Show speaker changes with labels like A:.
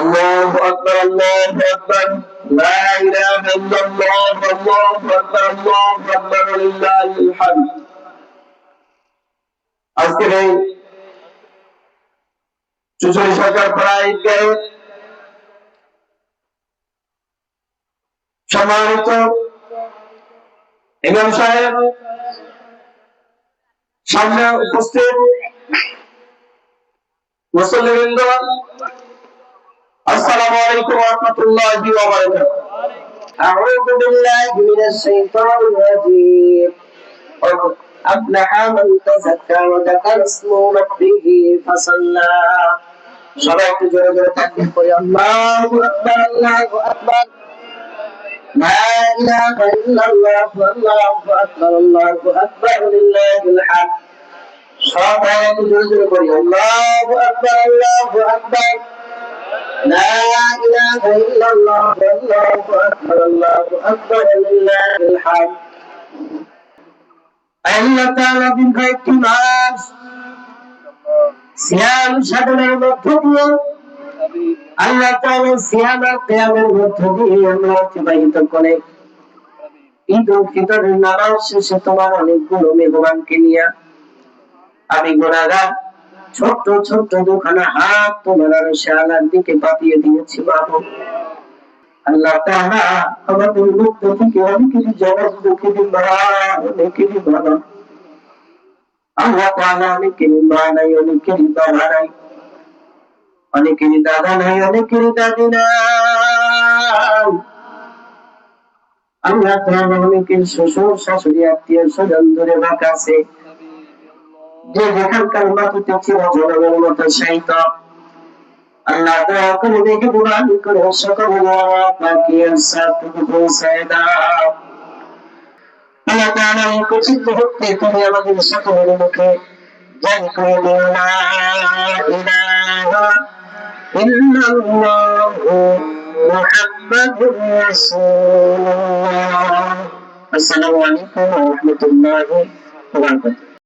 A: الله أكبر الله أكبر لا إله إلا الله الله أكبر الله أكبر ولله الحمد আজকের এই চুচুড়ি সরকার প্রায়কে সম্মানিত ইমাম সাহেব সামনে উপস্থিত মুসল্লিবৃন্দ আসসালামু আলাইকুম ওয়া রাহমাতুল্লাহি ওয়া বারাকাতুহু আউযু বিল্লাহি মিনাশ শাইতানির রাজীম أفلح من تزكى وذكر اسم ربه فصلى সবাই একটু জোরে জোরে তাকবীর করি আল্লাহু আকবার আল্লাহু আকবার লা ইলাহা ইল্লাল্লাহ আল্লাহু আকবার আল্লাহু আকবার লিল্লাহিল হামদ সবাই একটু জোরে জোরে করি আল্লাহু আকবার আল্লাহু আকবার লা ইলাহা ইল্লাল্লাহ আল্লাহু আকবার আল্লাহু আকবার লিল্লাহিল হামদ আল্লাহ তাআলা দীর্ঘ মাস সিয়াম সাধনের মধ্য দিয়ে আল্লাহ তাআলা সিয়াম আর কিয়ামের মধ্য দিয়ে আমরা অতিবাহিত করে ঈদ উল ফিতরের নামাজ শেষে তোমার অনেকগুলো মেহমানকে নিয়ে আমি গুনাহগার ছোট্ট ছোট্ট দুখানা হাত তোমার আরশে আলার দিকে পাঠিয়ে দিয়েছি বাবা আল্লাহ তাআলা আমাদের মুক্ত থেকে অনেকেরই জবাব দুঃখে দিন অনেকেরই ভালো আল্লাহ তাআলা অনেকেরই মা নাই অনেকেরই বাবা নাই অনেকেরই দাদা নাই অনেকেরই দাদি নাই আল্লাহ তাআলা অনেকের শ্বশুর শাশুড়ি আত্মীয় স্বজন ধরে রাখা আছে যে যেখানকার মাটিতে ছিল জনগণের মতো শায়িত আল্লাহ দয়া করে দেখে বুড়ান করে সকলের পাকিয়ে সাথে পৌঁছায় দাও আল্লাহ তাআলা এই কঠিন মুহূর্তে তুমি আমাদের সকলের মুখে জানি করে দিও লা ইলাহা ইল্লাল্লাহু মুহাম্মাদুর রাসূলুল্লাহ আসসালামু আলাইকুম ওয়া রাহমাতুল্লাহি ওয়া বারাকাতুহু